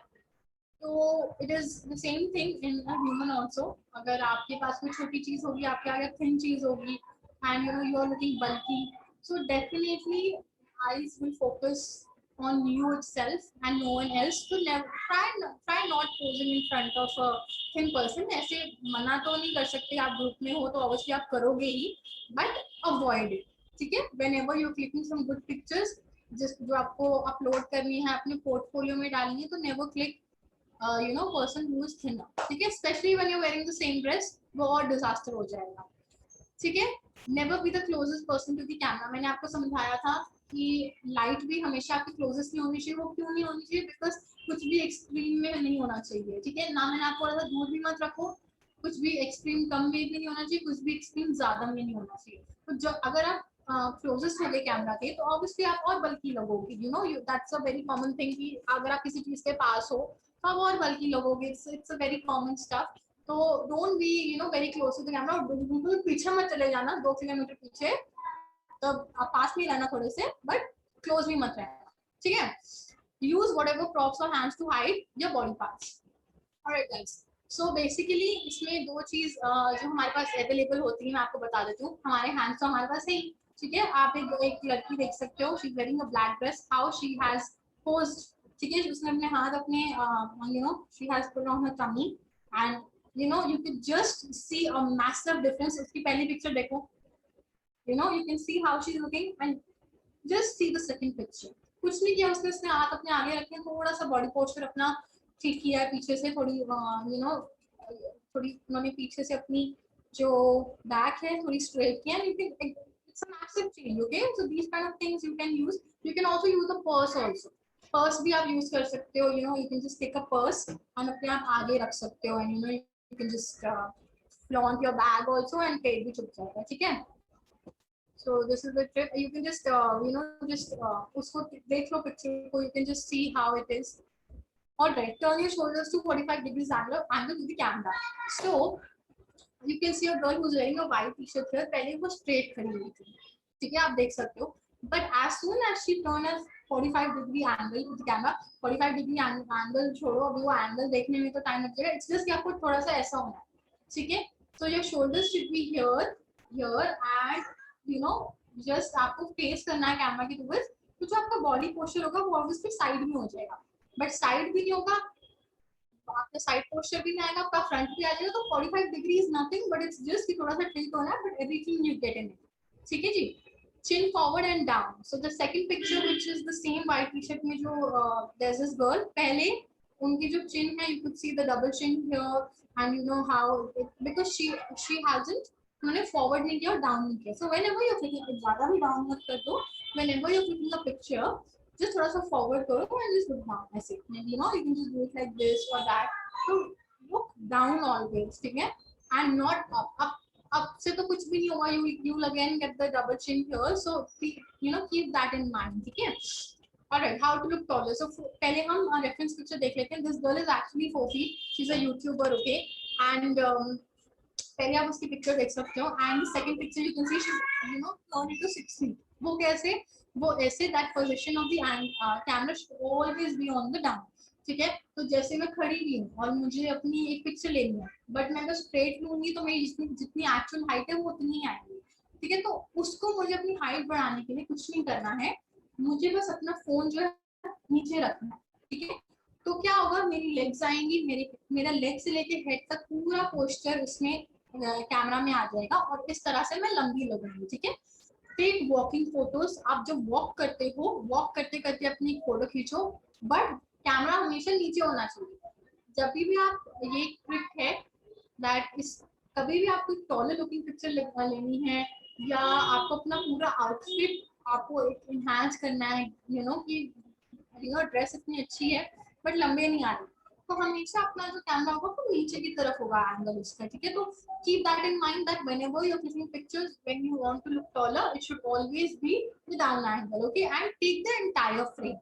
तो it is the same thing in a human also. अगर आपके पास कोई छोटी चीज होगी, आपके आगे thin चीज होगी, and you are looking bulky, so definitely eyes will focus on you itself and no one else. So never try not posing in front of a thin person. ऐसे मना तो नहीं कर सकते, आप ग्रुप में हो तो obviously आप करोगे ही, but avoid it. ठीक है, whenever you're clicking some good pictures, जो आपको अपलोड करनी है, अपने पोर्टफोलियो में डालनी है, तो never click person who is thinner. ठीक है, especially when you're wearing the same dress, वो और disaster हो जाएगा. ठीक है, never be the closest person to the camera. मैंने आपको समझाया था कि लाइट भी हमेशा आपके क्लोजेस्ट नहीं होनी चाहिए. वो क्यों नहीं होनी चाहिए? बिकॉज कुछ भी एक्सट्रीम में नहीं होना चाहिए. ठीक है ना, मैंने आपको थोड़ा सा दूर भी मत रखो, कुछ भी एक्सट्रीम कम में भी नहीं होना चाहिए, कुछ भी एक्सट्रीम ज्यादा में नहीं होना चाहिए. तो जो अगर आप क्लोजेस्ट हो गए कैमरा के, तो ऑब्वियसली आप और बल्कि लगोगे. That's a very common thing कि अगर आप किसी चीज के पास हो तो आप और बल्कि लगोगे. It's a very common stuff. तो don't be very close to the camera. बिल्कुल पीछे मत चले जाना, 2 किलोमीटर पीछे, तो आप पास में रहना थोड़े से, बट क्लोज भी मत रहना. ठीक है, यूज व्हाटएवर प्रॉप्स और hands to hide your body parts. Alright guys, so basically इसमें 2 चीज जो हमारे पास अवेलेबल होती है, मैं आपको बता देती हूँ. हमारे हैंड्स तो हमारे पास है ही. ठीक है, आप एक लड़की देख सकते हो, she is wearing a black dress, how she has posed. ठीक है, उसने अपने हाथ अपने she has put on her tummy, and you can just see a massive difference. उसकी पहली पिक्चर देखो, you can see how she's looking, and just see the second picture. कुछ नहीं किया उसने, उसने हाथ अपने आगे रखे, थोड़ा सा बॉडी पोस्चर अपना ठीक किया है पीछे से, थोड़ी थोड़ी उन्होंने पीछे से अपनी जो बैक है थोड़ी स्ट्रेट किया. It's a massive change. Okay, so these kind of things you can use. You can also use the purse also. Purse भी आप यूज कर सकते हो. you can just take a purse and अपने आप आगे रख सकते हो, and you can just flaunt your bag also, and पेट भी छुप जाएगा. ठीक है, so this is the trick. You can just just उसको देख लो पिक्चर को, you can just see how it is. All right, turn your shoulders to 45 degrees angle to the camera. So you can see a girl who's wearing a white t-shirt here. पहले वो straight खड़ी हुई थी. ठीक है, आप देख सकते हो, but as soon as she turned a 45 degree angle to the camera, 45 degree angle छोड़ो, अभी वो angle देखने में तो टाइम लग जाएगा. It's just कि आपको थोड़ा सा ऐसा होना है. ठीक है, so your shoulders should be here, and just आपको फेस करना है कैमरा की टुवर्ड्स. तो जो आपका बॉडी पोस्चर होगा वो ऑब्वियसली साइड में हो जाएगा, बट साइड भी नहीं होगा, आपका साइड पोस्चर भी नहीं आएगा, आपका फ्रंट भी आ जाएगा. तो 45 degree is nothing, but it's just कि थोड़ा सा टिल्ट होना है, but everything you get in it. ठीक है जी, chin forward and down. So the second picture, which is the same white t-shirt में जो there's this girl, पहले उनकी जो chin है, you could see the double chin here, and you know how because she hasn't उन्होंने forward नहीं किया और down नहीं किया. So whenever you're clicking, ज़्यादा भी down मत कर दो. Whenever you're clicking the picture, just थोड़ा सा forward करो and just look down ऐसे. You can just do it like this or that. So look down always. ठीक है, and not up. अब से तो कुछ भी नहीं होगा. You will again get the double chin here, so keep that in mind. ठीक है, alright, how to look taller. So पहले हम reference picture देख लेते हैं. This girl is actually 4 feet. She's a YouTuber, okay, and पहले आप उसकी पिक्चर देख सकते हो, and the second picture you can see she's turned into 6 feet. वो कैसे? वो ऐसे that position of the camera should always be on the down. ठीक है, तो जैसे मैं खड़ी हुई हूँ और मुझे अपनी एक पिक्चर लेनी है, बट मैं अगर स्ट्रेट लूंगी तो मेरी जितनी एक्चुअल हाइट है वो उतनी ही आएगी. ठीक है, तो उसको मुझे अपनी हाइट बढ़ाने के लिए कुछ नहीं करना है, मुझे बस अपना फोन जो है नीचे रखना है. ठीक है, तो क्या होगा, मेरी लेग्स आएंगी, मेरा लेग से लेके हेड तक पूरा पोस्चर उसमें कैमरा में आ जाएगा और इस तरह से मैं लंबी लगूंगी, ठीक है। टेक वॉकिंग फोटोज, आप जब वॉक करते हो, वॉक करते करते अपनी फोटो खींचो, बट कैमरा हमेशा नीचे होना चाहिए। जब भी आप, ये ट्रिक है दैट इस, कभी भी आपको टॉलर लुकिंग पिक्चर लेनी है या आपको अपना पूरा आउटफिट आपको इनहांस करना है, कि ड्रेस इतनी अच्छी है बट लंबे नहीं आ रही, तो हमेशा अपना जो कैमरा होगा वो नीचे की तरफ होगा एंगल उसका, ठीक है। तो keep that in mind that whenever you're clicking pictures, when you want to look taller, it should always be with an angle, okay, and take the entire frame,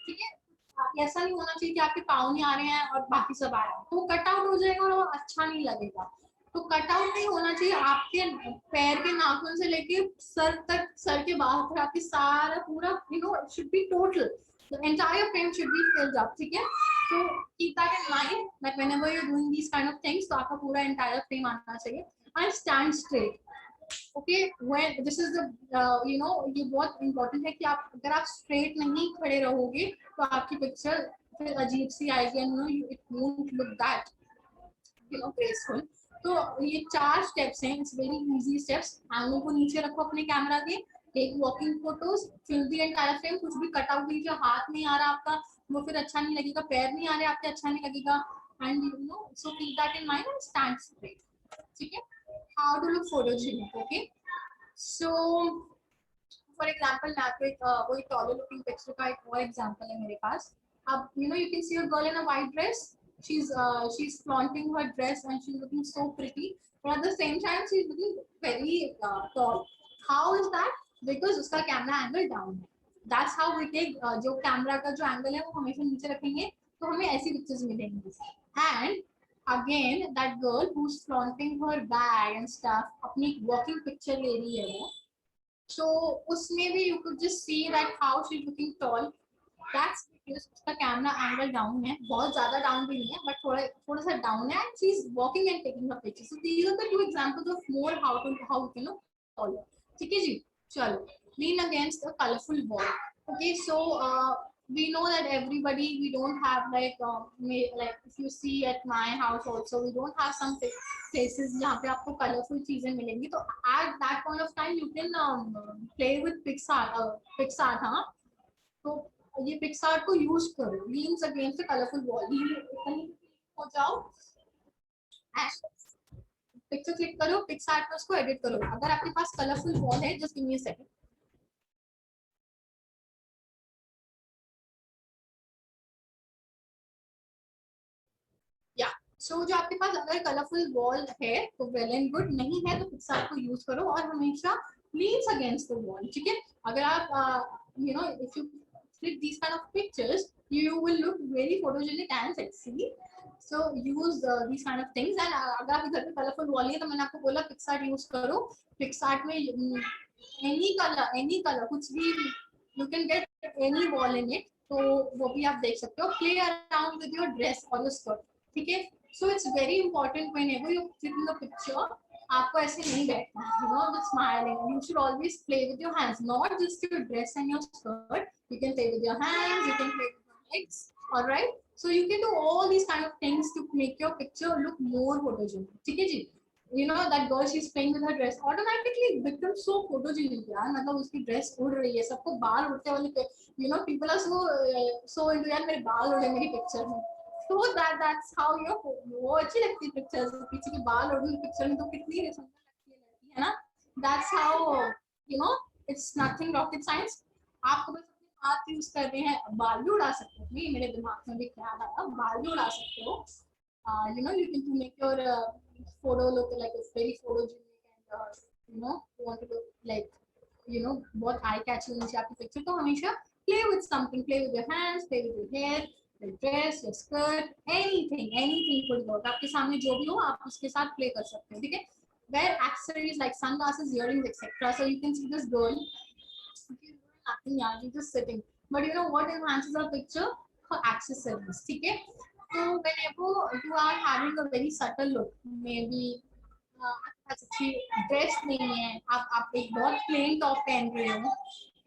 ठीक है। ऐसा नहीं होना चाहिए कि आपके पाँव नहीं आ रहे हैं और बाकी सब आ रहा है, तो कट आउट हो जाएगा और वो अच्छा नहीं लगेगा। तो कट आउट नहीं होना चाहिए, आपके पैर के नाखून से लेके सर तक, सर के बाल तक आपके सारा पूरा, it should be total, the entire frame should be filled up, ठीक है। So keep that in mind that whenever you're doing these kind of things, तो आपका पूरा entire frame आना चाहिए, and stand straight, okay। when this is the ये बहुत important है कि आप अगर आप straight नहीं खड़े रहोगे तो आपकी पिक्चर फिर अजीब सी आएगी, and it won't look that graceful। तो ये 4 स्टेप्स हैं, इट्स वेरी इजी स्टेप्स। आंखों को नीचे रखो अपने कैमरा के, take walking photos, fill the entire frame, कुछ भी कट आउट लीजिए, हाथ नहीं आ रहा आपका वो फिर अच्छा नहीं लगेगा, पैर नहीं आ रहे आपके अच्छा नहीं लगेगा, and so keep that in mind and stand straight, ठीक है। How to look photogenic, okay. So for example मैं आपको एक वही टॉलर लुकिंग पिक्चर का एक और एग्जांपल है मेरे पास। अब you can see a girl in a white dress, she's flaunting her dress and she's looking so pretty, but at the same time she's looking very tall. How is that? Because उसका camera angle down है। That's how we take जो camera का जो angle है वो हमेशा नीचे रखेंगे तो हमें ऐसी पिक्चर्स मिलेंगी। And again that girl who's flaunting her bag and stuff, अपनी वॉकिंग पिक्चर ले रही है वो, so उसमें भी you could just see that how she's looking tall. That's because उसका कैमरा एंगल डाउन है, बहुत ज्यादा डाउन भी नहीं है बट थोड़ा थोड़ा सा डाउन है, and she's walking and taking a picture. So these are the 2 examples of more how you know taller, ठीक है जी। चलो, lean against a colorful wall, okay। So we know that everybody, we don't have like if you see at my house also, we don't have some places जहाँ पे आपको colourful चीजें मिलेंगी, तो at that point of time you can play with PicsArt, हाँ। तो ये PicsArt को यूज करो, leans against the colourful wall, हो जाओ, पिक्चर क्लिक करो, पिक्सआर्ट में उसको एडिट करो। अगर आपके पास कलरफुल वॉल है, just give me a second, या सो जो आपके पास अगर कलरफुल वॉल है तो वेल एंड गुड, नहीं है तो पिक्सआर्ट को यूज करो और हमेशा लीन्स अगेंस्ट द वॉल, ठीक है। अगर आप if you click these kind of pictures, you will look very photogenic and sexy, so use these kind of things। and अगर आपके घर पे कलरफुल वॉल है तो मैंने आपको बोला पिक्सआर्ट यूज करो। पिक्सआर्ट में एनी कलर कुछ भी, you can get any wall in it, तो वो भी आप देख सकते हो। play around with your dress or your skirt, ठीक है। so it's very important whenever you're clicking a picture, आपको ऐसे नहीं बैठना है, just smiling, you should always play with your hands, not just your dress and your skirt, you can play with your hands, you can play with your legs, all right। so you can do all these kind of things to make your picture look more photogenic, ठीक है जी। that girl, she's playing with her dress, automatically it becomes so photogenic यार, मतलब उसकी dress उड़ रही है, सबको बाल उड़ते वाले people are so into यार मेरे बाल उड़े मेरी पिक्चर में, so that's how वो अच्छी लगती है पिक्चर्स, पीछे के बाल उड़ रही पिक्चर में तो कितनी सुंदर लगती है लड़की, है ना। that's how it's nothing rocket science। आपको बस अपने हाथ यूज कर रहे हैं, बाल भी उड़ा सकते हो, नहीं मेरे दिमाग में भी ख्याल आया, बाल भी उड़ा सकते हो। you can to make your photo look like a very photogenic and you want to look like बहुत eye catching होनी चाहिए आपकी पिक्चर, तो हमेशा play with something, play with your hands, play with your hair, your dress, your skirt, anything could work। आपके सामने जो भी हो आप उसके साथ play कर सकते हो, ठीक है। wear accessories like sunglasses, earrings, etc। so you can see this girl, nothing यार, she's just sitting, but what enhances our picture? her accessories, ठीक है। so whenever you are having a very subtle look, maybe अच्छी dress नहीं है, आप एक बहुत plane top पहन रहे हो,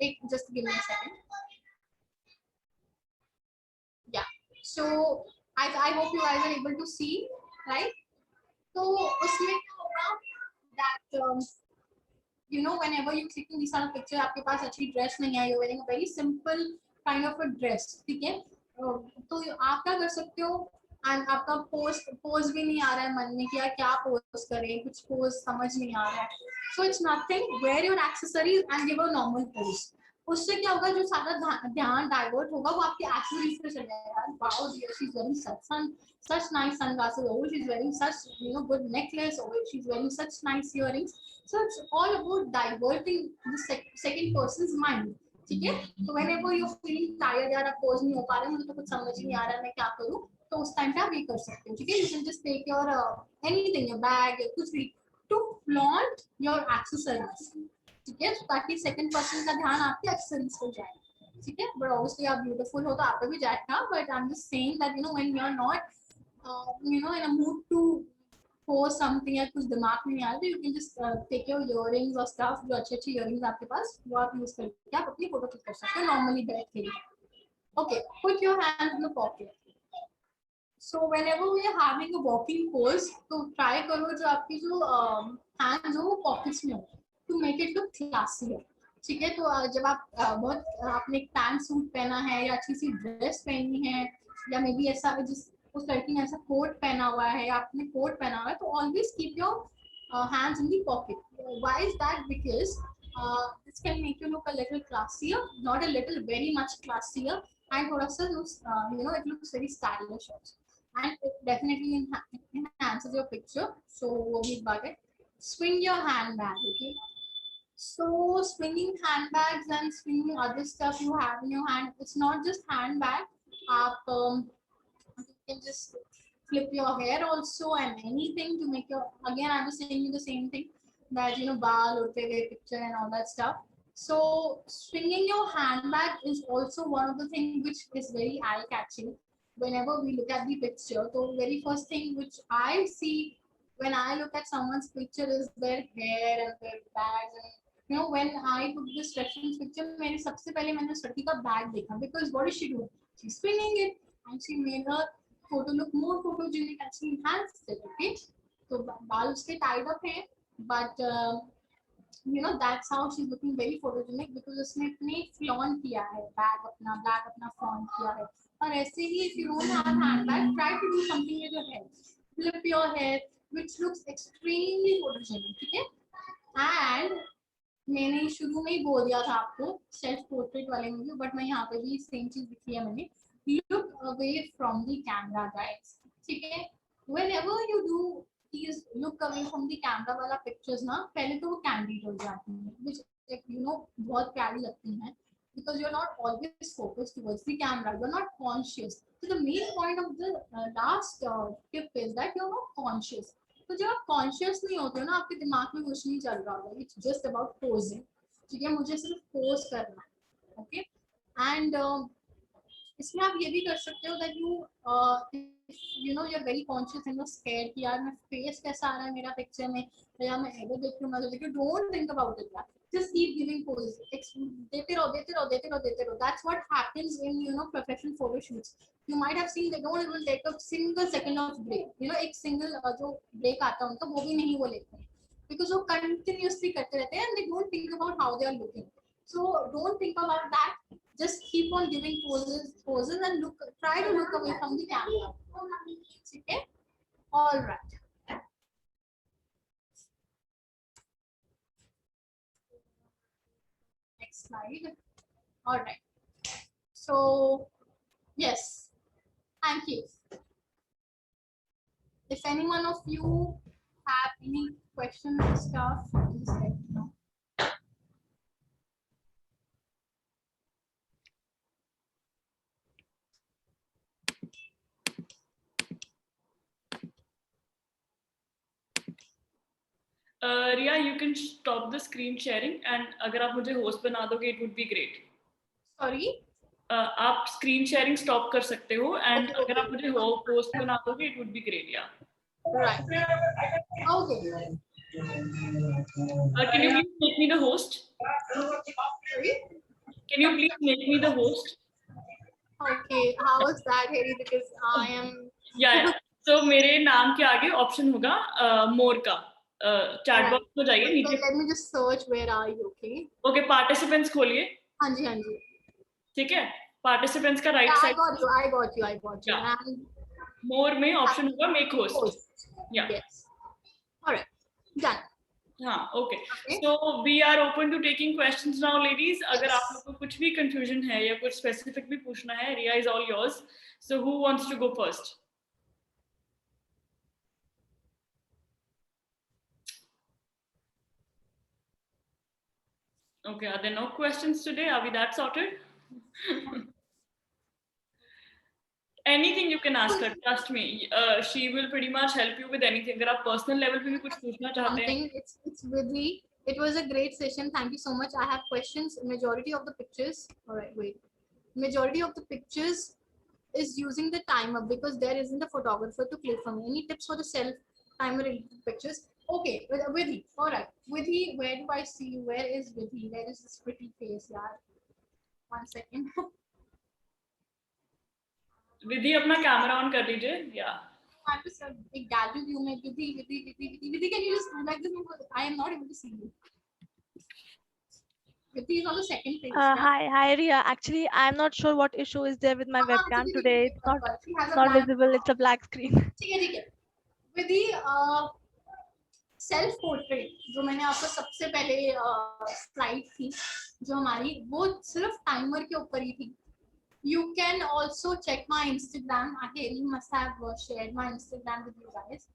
एक just give me a second, या So I hope you guys are able to see, right? तो उसमें क्या होगा that you know whenever you click on this kind of picture, आपके पास अच्छी dress नहीं है, you're wearing a very simple kind of a dress, ठीक है? तो आप क्या कर सकते हो, एंड आपका पोज भी नहीं आ रहा है मन में कि यार क्या पोज करें, कुछ पोज समझ नहीं आ रहा है, so it's nothing, wear your accessories and give a normal pose. उससे क्या होगा, जो सारा ध्यान डाइवर्ट होगा वो आपके एक्सेसरीज पे चले जाएगा. Wow dear, she is wearing such nice sunglasses, oh she's wearing such, you know, good necklace, oh she's wearing such nice earrings. So it's all about diverting the second person's mind. ठीक है? तो whenever you're feeling tired, यार आप pose नहीं हो पा रहे, मुझे तो कुछ समझ नहीं आ रहा है मैं क्या करूं, तो उस टाइम पे आप ये कर सकते हो. ठीक है? You can just take your anything, your bag, कुछ भी, to flaunt your accessories. ठीक है? ताकि सेकंड पर्सन का ध्यान आपके एक्सेसरीज पे जाए. ठीक है? But obviously आप beautiful हो तो आप पे भी जाएगा. But I'm just saying that, you know, when you're not you know in a mood to post something या कुछ दिमाग में नहीं आ रहा, तो you can just take your earrings or stuff, जो अच्छे earrings आपके पास, वो आप यूज करके आप अपनी फोटो क्लिक कर सकते हो नॉर्मली बैठ के. Okay, put your hands in the pocket. So whenever we are having a walking pose, तो try करो जो आपकी जो hands हो वो pockets में हो, to make it look classier. ठीक है? तो जब आप बहुत आपने एक पैंट सूट पहना है या अच्छी सी ड्रेस पहनी है, या मे बी ऐसा जिस उस लड़की ने ऐसा कोट पहना हुआ है या आपने कोट पहना हुआ है, तो always keep your hands in the pocket. Why is that? Because this can make you look a little classier, not a little, very much classier, and थोड़ा सा you know, it looks very stylish also, and it definitely enhances your picture. So वो भी एक बात है. Swing your handbag. Okay, so swinging handbags and swinging other stuff you have in your hand, it's not just handbag. आप you can just flip your hair also and anything to make your, again I'm just saying you the same thing, that, you know, baal utte hue picture and all that stuff. So swinging your handbag is also one of the things which is very eye catching whenever we look at the picture. So very first thing which I see when I look at someone's picture is their hair and their bags. And you know, when I took this reference picture, मैंने सबसे पहले मैंने उस लड़की का bag देखा, because what is she doing? She's swinging it and she made her photo look more photogenic and she enhanced it. Okay, so बाल उसके tied up हैं, but you know, that's how she's looking very photogenic, because उसने अपने flaunt किया है, bag अपना flaunt किया है. और ऐसे ही if you don't have handbag, try to do something with your hair, flip your hair, which looks extremely photogenic. ठीक है? And मैंने शुरू में ही बोल दिया था आपको सेल्फ पोर्ट्रेट वाले में भी, बट मैं यहाँ पे भी सेम चीज लिखी है मैंने, look away from the camera guys. ठीक है? Whenever you do these look away from the camera वाला pictures ना, पहले तो वो कैंडिड हो जाती हैं, which you know बहुत प्यारी लगती हैं, because you're not always focused towards the camera, you're not conscious. So the main point of the last tip is that you're not conscious. तो जब आप कॉन्शियस नहीं होते हो ना, आपके दिमाग में कुछ नहीं चल रहा होगा, इट्स जस्ट अबाउट पोजिंग. ठीक है? मुझे सिर्फ पोज करना है. ओके, एंड इसमें आप ये भी कर सकते हो that you know you are very conscious and you are scared कि यार मैं फेस कैसा आ रहा है मेरा पिक्चर में, या मैं एडो देख रही हूँ, मैं देखिए, don't think about it, just keep giving poses, देते रहो. That's what happens in, you know, professional photo shoots. You might have seen they don't even take a single second of break. You know, एक single जो break आता है उनका, वो भी नहीं वो लेते हैं, because वो continuously करते रहते हैं and they don't think about how they are looking. So don't think about that. Just keep on giving poses and try to look away from the camera. Okay? All right. Next slide. All right. So yes, thank you. If any one of you have any questions or stuff, please let me know. Riya, you can stop the screen sharing, and अगर आप मुझे host बना दोगे, it would be great. Sorry? आप screen sharing stop कर सकते हो, and अगर आप मुझे host बना दोगे, it would be great. Yeah. Right. Okay. Can you please make me the host? Sorry? Can you please make me the host? Okay. Okay, how was that, Harry? Because I am. Yeah. So मेरे नाम के आगे option होगा मोर का. Chat Alright. Box में जाइए नीचे. Let me just search. Where are you? Okay. Okay, participants खोलिए. हाँ जी, हाँ जी. ठीक है, पार्टिसिपेंट्स का right Yeah, I side got you. I got you. I got you. Yeah. And मोर में ऑप्शन होगा make host. host. Yeah. Yes. All right. Done. हाँ, okay. Okay. So we are open to taking questions now, ladies. अगर आप लोग को कुछ भी confusion है या कुछ specific भी पूछना है, Riya is all yours. So who wants to go first? Okay, are there no questions today? Are we that sorted? Anything you can ask her, trust me. She will pretty much help you with anything. अगर आप personal level पे भी कुछ पूछना चाहते हैं. Something. It's Vidhi. It was a great session. Thank you so much. I have questions. Majority of the pictures. All right, wait. Majority of the pictures is using the timer because there isn't a photographer to click from. Any tips for the self timer related pictures? Okay, Vidhi. All right, Vidhi. Where do I see you? Where is Vidhi? Where is this pretty face, yaar? 1 second. विधि अपना camera on कर दीजिए. Yeah. I have to sir, एक gallery view में Vidhi, can you just do like this? I am not able to see you. Vidhi is on the second page. Hi, Ria. Actually, I'm not sure what issue is there with my webcam today. It's not visible. It's a black screen. ठीक है. Vidhi, self portrait जो मैंने आपको सबसे पहले slide थी जो हमारी वो सिर्फ टाइमर के ऊपर ही थी. You can also check my Instagram. You must have shared my Instagram with you guys.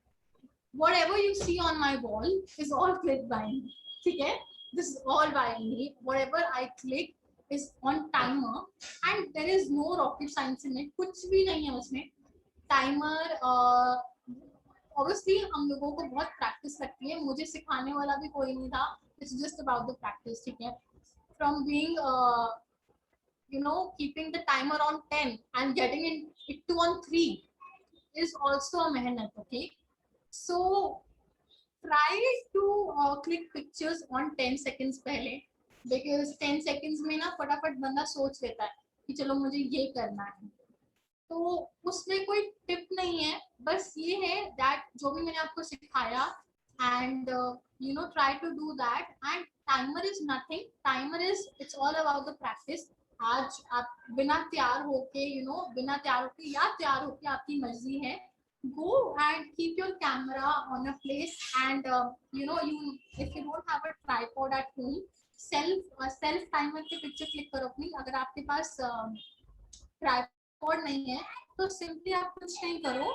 Whatever you see on my wall is all clicked by me. Okay? This is all by me. Whatever I click is on timer, and there is no rocket science in it. कुछ भी नहीं है उसमें. Timer. Obviously, हम लोगों को बहुत practice लगती है. मुझे सिखाने वाला भी कोई नहीं था. It's just about the practice. ठीक है? From being keeping the timer on 10 and getting it to on 3 is also a mehnat. Okay, so try to click pictures on 10 seconds पहले, because 10 seconds में ना फटाफट बंदा सोच लेता है कि चलो मुझे ये करना है. तो उसमें कोई टिप नहीं है, बस ये है that जो भी मैंने आपको सिखाया and try to do that. And timer is nothing. Timer is, it's all about the practice. आज आप बिना तैयार होके बिना तैयार होके या तैयार होके आपकी मर्जी है. Go and keep your camera on a place, and if you don't have a tripod at home, self timer के picture click करो अपनी. अगर आपके पास tripod नहीं है तो simply आप कुछ नहीं करो,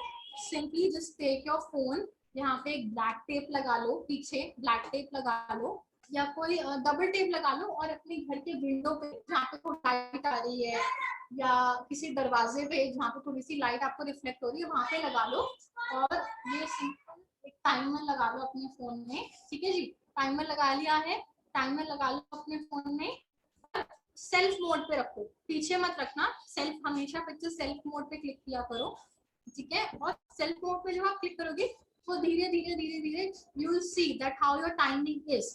simply just take your phone. यहाँ पे एक ब्लैक टेप लगा लो, पीछे ब्लैक टेप लगा लो या कोई डबल टेप लगा लो और अपने घर के विंडो पे जहाँ पे कोई लाइट आ रही है या किसी दरवाजे पे जहाँ पे थोड़ी सी लाइट आपको रिफ्लेक्ट हो रही है वहां पे लगा लो और ये सिंपल एक टाइमर लगा लो अपने फोन में. ठीक है जी, टाइमर लगा लिया है. टाइमर लगा लो अपने फोन में. सेल्फ मोड पे रखो, पीछे मत रखना. सेल्फ हमेशा पिक्चर सेल्फ मोड पे क्लिक किया करो. ठीक है, और सेल्फ मोड पे जब आप क्लिक करोगे तो धीरे धीरे you will see that how your timing is.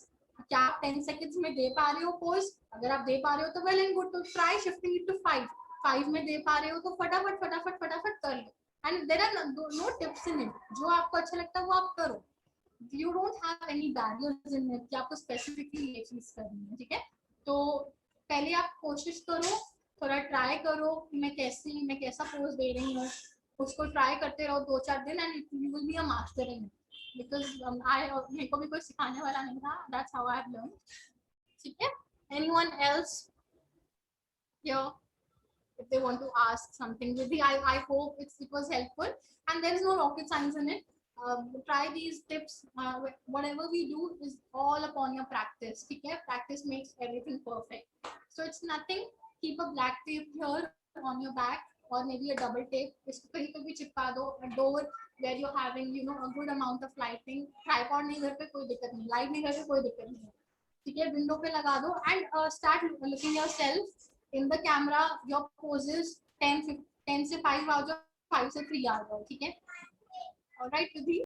क्या आप 10 सेकंड्स में दे पा रहे हो पोज? अगर आप दे पा रहे हो तो वेल एंड गुड. तो ट्राई शिफ्टिंग इट टू 5 में दे पा रहे हो तो फटाफट कर लो. And there are no tips in it. जो आपको अच्छा लगता है वो आप करो. You don't have any barriers in it कि आपको स्पेसिफिकली ये चीज करनी है. ठीक है, तो पहले आप कोशिश करो, थोड़ा ट्राई करो कि मैं कैसा पोज दे रही हूँ. उसको ट्राई करते रहो 2-4 दिन and you will be a master in it. Because मेरे को भी कोई सिखाने वाला नहीं था. That's how I have learned. ठीक है, anyone else here if they want to ask something? I hope it was helpful and there is no rocket science in it. Try these tips. Whatever we do is all upon your practice. ठीक है, practice makes everything perfect. So it's nothing. Keep a black tape here on your back or maybe a double tape. इसको कहीं भी चिपका दो. A door where you're having a good amount of lighting. Tripod नहीं घर पे कोई दिक्कत नहीं, लाइट नहीं घर पे कोई दिक्कत नहीं. ठीक है, विंडो पे लगा दो and start looking yourself in the camera. Your poses 10 से 5 आ जाओ, 5 से 3 आ जाओ. ठीक है, alright Vidhi.